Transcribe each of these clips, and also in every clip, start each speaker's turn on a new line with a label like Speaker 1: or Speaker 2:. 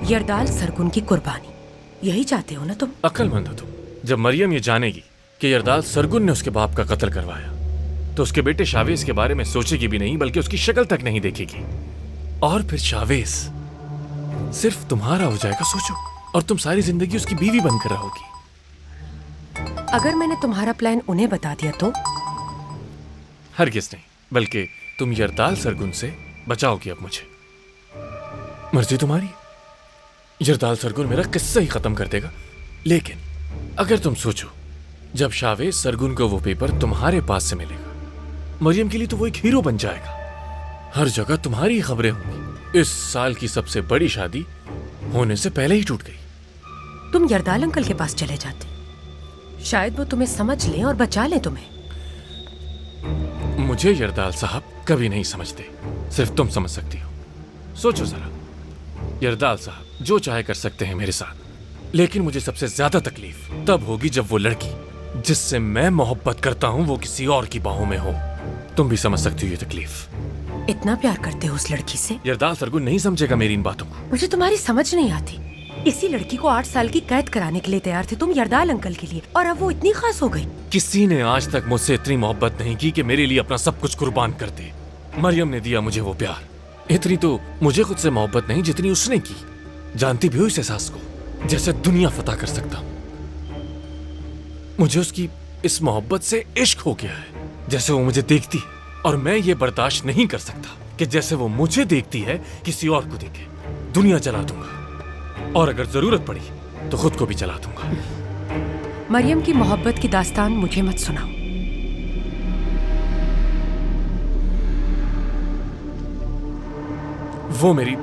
Speaker 1: यरदाल सरगुन की कुर्बानी, यही चाहते हो ना तुम?
Speaker 2: अक्लमंद हो तुम। जब मरियम ये जानेगी कि यरदाल सरगुन ने उसके बाप का कत्ल करवाया तो उसके बेटे शावेज के बारे में सोचेगी भी नहीं, बल्कि उसकी शक्ल तक नहीं देखेगी। और फिर शावेज सिर्फ तुम्हारा हो जाएगा, सोचो, और तुम सारी जिंदगी उसकी बीवी बनकर रहोगी।
Speaker 1: अगर मैंने तुम्हारा प्लान उन्हें बता दिया तो?
Speaker 2: हरगिज नहीं, बल्कि तुम यरदाल सरगुन से बचाओगी अब मुझे। मर्जी तुम्हारी। यरदाल सरगुन मेरा किस्सा ही खत्म कर देगा, लेकिन अगर तुम सोचो, जब शावेज सरगुन को वो पेपर तुम्हारे पास से मिलेगा, मरियम के लिए तो वो एक हीरो बन जाएगा। हर जगह तुम्हारी ही खबरें होंगी। इस साल की सबसे बड़ी शादी होने से पहले ही टूट गई।
Speaker 1: तुम यरदाल अंकल के पास चले जाते, शायद वो तुम्हें समझ लें और बचा लें तुम्हें।
Speaker 2: मुझे यरदाल साहब कभी नहीं समझते, सिर्फ तुम समझ सकती हो। सोचो जरा, यरदाल साहब जो चाहे कर सकते हैं मेरे साथ, लेकिन मुझे सबसे ज्यादा तकलीफ तब होगी जब वो लड़की जिससे मैं मोहब्बत करता हूं वो किसी और की बाहों में हो। तुम भी समझ सकती हो ये तकलीफ।
Speaker 1: इतना प्यार करते हो उस लड़की से?
Speaker 2: यरदाल सरगुन नहीं समझेगा मेरी इन बातों को।
Speaker 1: मुझे तुम्हारी समझ नहीं आती। इसी लड़की को 8 साल की कैद कराने के लिए तैयार थे तुम यरदाल अंकल के लिए, और अब वो इतनी खास हो गई।
Speaker 2: किसी ने आज तक मुझसे इतनी मोहब्बत नहीं की कि मेरे लिए अपना सब कुछ कुर्बान कर दे। मरियम ने दिया मुझे वो प्यार। इतनी तो मुझे खुद से मोहब्बत नहीं जितनी उसने की। जानती भी हो इस एहसास को, जैसे दुनिया फतह कर सकता हूं। मुझे उसकी इस मोहब्बत से इश्क हो गया है, जैसे वो मुझे देखती है, और मैं ये बर्दाश्त नहीं कर सकता कि जैसे वो मुझे देखती है किसी और को देखे। दुनिया जला दूंगा, और अगर जरूरत पड़ी तो खुद को भी जला दूंगा।
Speaker 1: मरियम की मोहब्बत की दास्तान मुझे मत सुनाओ।
Speaker 2: वो मेरी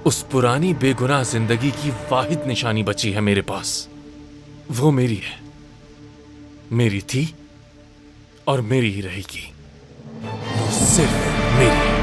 Speaker 2: उस पुरानी बेगुनाह जिंदगी की वाहिद निशानी बची है मेरे पास। वो मेरी है, मेरी थी और मेरी ही रहेगी। वो सिर्फ मेरी है।